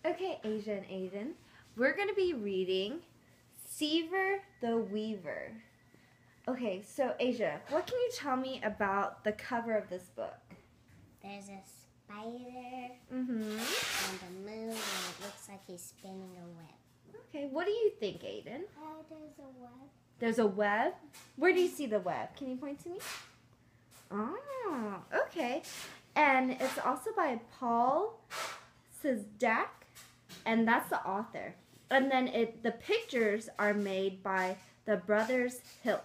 Okay, Asia and Aiden, we're going to be reading Seaver the Weaver. Okay, so Asia, what can you tell me about the cover of this book? There's a spider Mm-hmm. and a moon, and it looks like he's spinning a web. Okay, what do you think, Aiden? There's a web. There's a web? Where do you see the web? Can you point to me? Oh, okay. And it's also by Paul Sisdak, and that's the author. And then the pictures are made by the brothers Hiltz.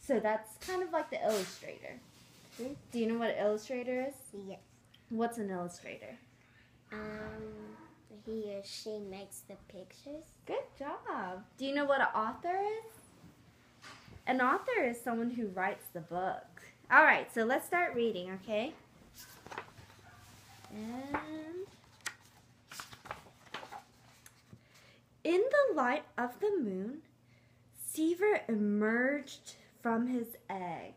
So that's kind of like the illustrator. Do you know what an illustrator is? Yes. What's an illustrator? He or she makes the pictures. Good job. Do you know what an author is? An author is someone who writes the book. All right, so let's start reading, okay? And in the light of the moon, Seaver emerged from his egg.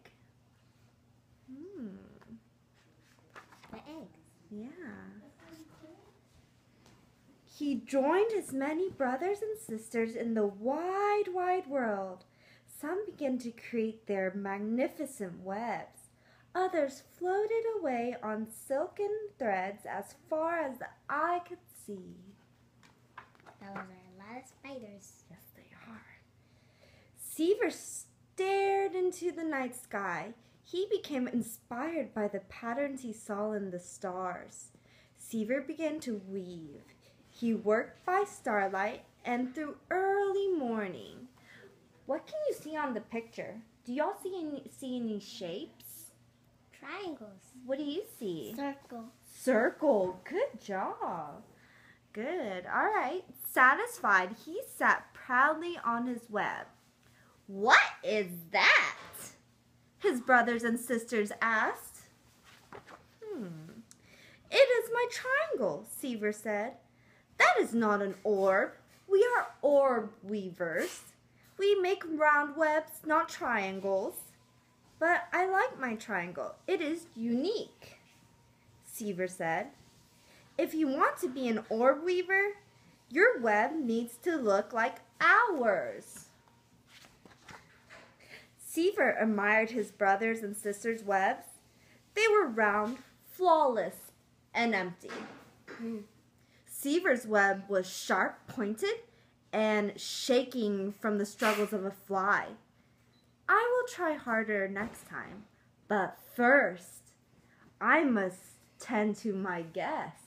The eggs. Yeah. He joined his many brothers and sisters in the wide, wide world. Some began to create their magnificent webs. Others floated away on silken threads as far as the eye could see. Those are a lot of spiders. Yes, they are. Seaver stared into the night sky. He became inspired by the patterns he saw in the stars. Seaver began to weave. He worked by starlight and through early morning. What can you see on the picture? Do y'all see any shapes? Triangles. What do you see? Circle. Circle. Good job. Good. All right. Satisfied, he sat proudly on his web. What is that? His brothers and sisters asked. It is my triangle, Seaver said. That is not an orb. We are orb weavers. We make round webs, not triangles. But I like my triangle. It is unique, Seaver said. If you want to be an orb weaver, your web needs to look like ours. Seaver admired his brothers and sisters' webs. They were round, flawless, and empty. Seaver's web was sharp pointed and shaking from the struggles of a fly. I will try harder next time, but first, I must tend to my guest.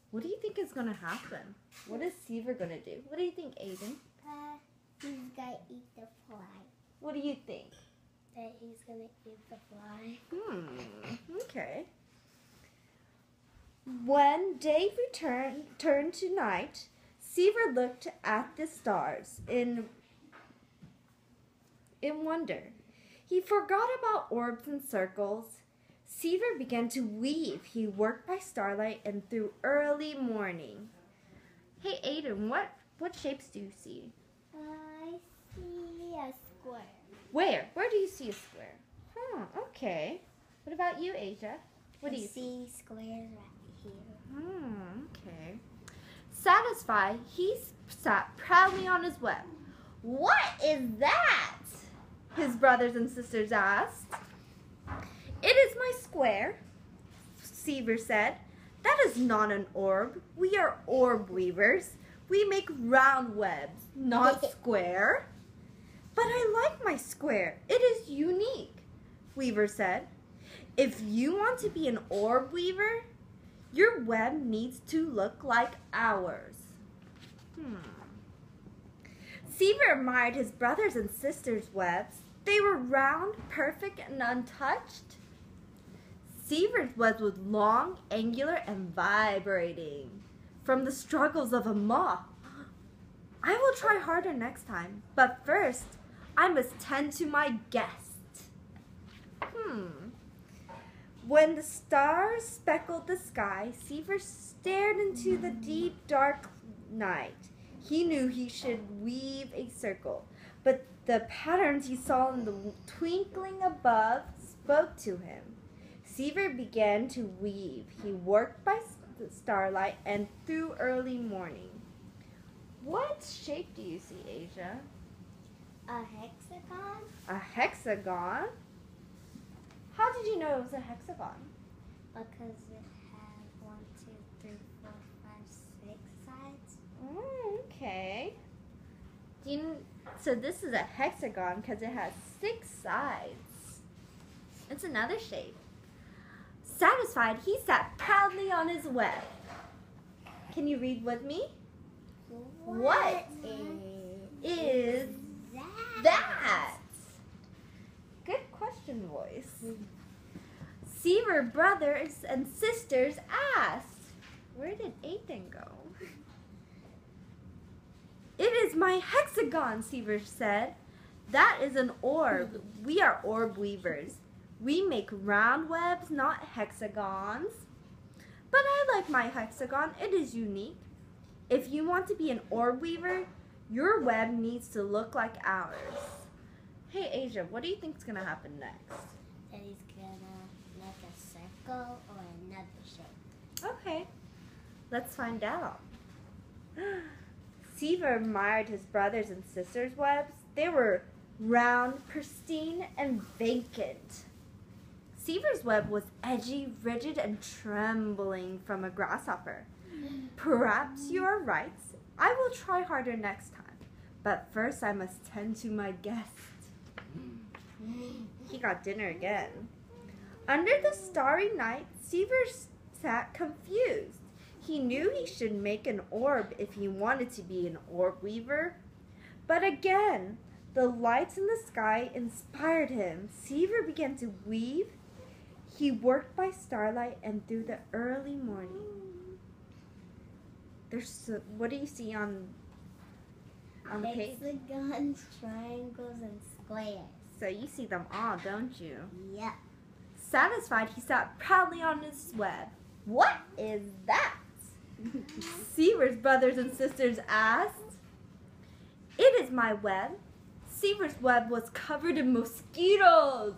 What do you think is going to happen? What is Seaver going to do? What do you think, Aiden? He's gonna eat the fly. What do you think? That he's gonna eat the fly. Okay. When day turned to night, Seaver looked at the stars in wonder. He forgot about orbs and circles. Seaver began to weave. He worked by starlight and through early morning. Hey, Aiden, what shapes do you see? I see a square. Where? Where do you see a square? Okay. What about you, Asia? What do you see? See squares right here. Okay. Satisfied, he sat proudly on his web. What is that? His brothers and sisters asked. It is my square, Seaver said. That is not an orb. We are orb weavers. We make round webs, not square. But I like my square. It is unique, Weaver said. If you want to be an orb weaver, your web needs to look like ours. Seaver admired his brothers and sisters' webs. They were round, perfect, and untouched. Seaver's web was long, angular, and vibrating from the struggles of a moth. I will try harder next time, but first, I must tend to my guest. When the stars speckled the sky, Seaver stared into the deep, dark night. He knew he should weave a circle, but the patterns he saw in the twinkling above spoke to him. Seaver began to weave. He worked by starlight and through early morning. What shape do you see, Asia? A hexagon? A hexagon? How did you know it was a hexagon? Because it had 1, 2, 3, 4, 5, 6 sides. Okay. So this is a hexagon because it has 6 sides. It's another shape. Satisfied, he sat proudly on his web. Can you read with me? What is that? Good question, voice. Seaver brothers and sisters asked. Where did Aiden go? It is my hexagon, Seaver said. That is an orb. We are orb weavers. We make round webs, not hexagons. But I like my hexagon. It is unique. If you want to be an orb weaver, your web needs to look like ours. Hey, Asia, what do you think is going to happen next? That he's gonna make a circle or another shape. Okay, let's find out. Seaver admired his brothers and sisters' webs. They were round, pristine, and vacant. Seaver's web was edgy, rigid, and trembling from a grasshopper. Perhaps you are right. I will try harder next time. But first I must tend to my guest. He got dinner again. Under the starry night, Seaver sat confused. He knew he should make an orb if he wanted to be an orb weaver. But again, the lights in the sky inspired him. Seaver began to weave. He worked by starlight and through the early morning. What do you see on the page? Hexagons, triangles, and squares. So you see them all, don't you? Yep. Satisfied, he sat proudly on his web. What is that? Seaver's brothers and sisters asked. It is my web. Seaver's web was covered in mosquitoes.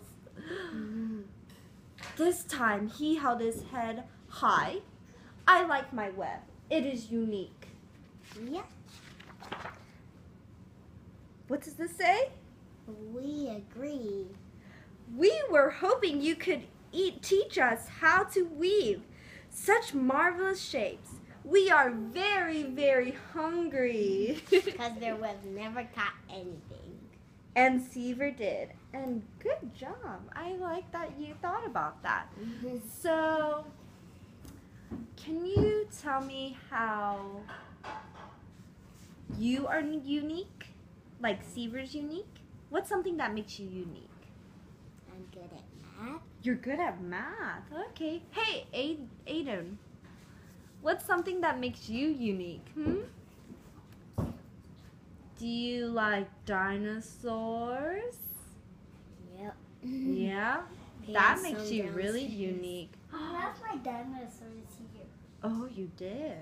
This time he held his head high. I like my web. It is unique. Yep. What does this say? We agree. We were hoping you could teach us how to weave such marvelous shapes. We are very, very hungry. Because their web never caught anything. And Seaver did. And good job. I like that you thought about that. So, can you tell me how you are unique? Like Seaver's unique? What's something that makes you unique? I'm good at math. You're good at math. Okay. Hey, Aiden. What's something that makes you unique? Do you like dinosaurs? Yep. Yeah? Yeah, That some makes you really downstairs. unique. I left my dinosaurs here. Oh, you did.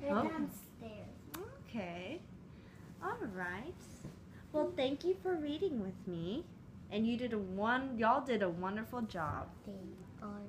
They're Oh. downstairs. Okay. All right. Well, thank you for reading with me. And y'all did a wonderful job. They are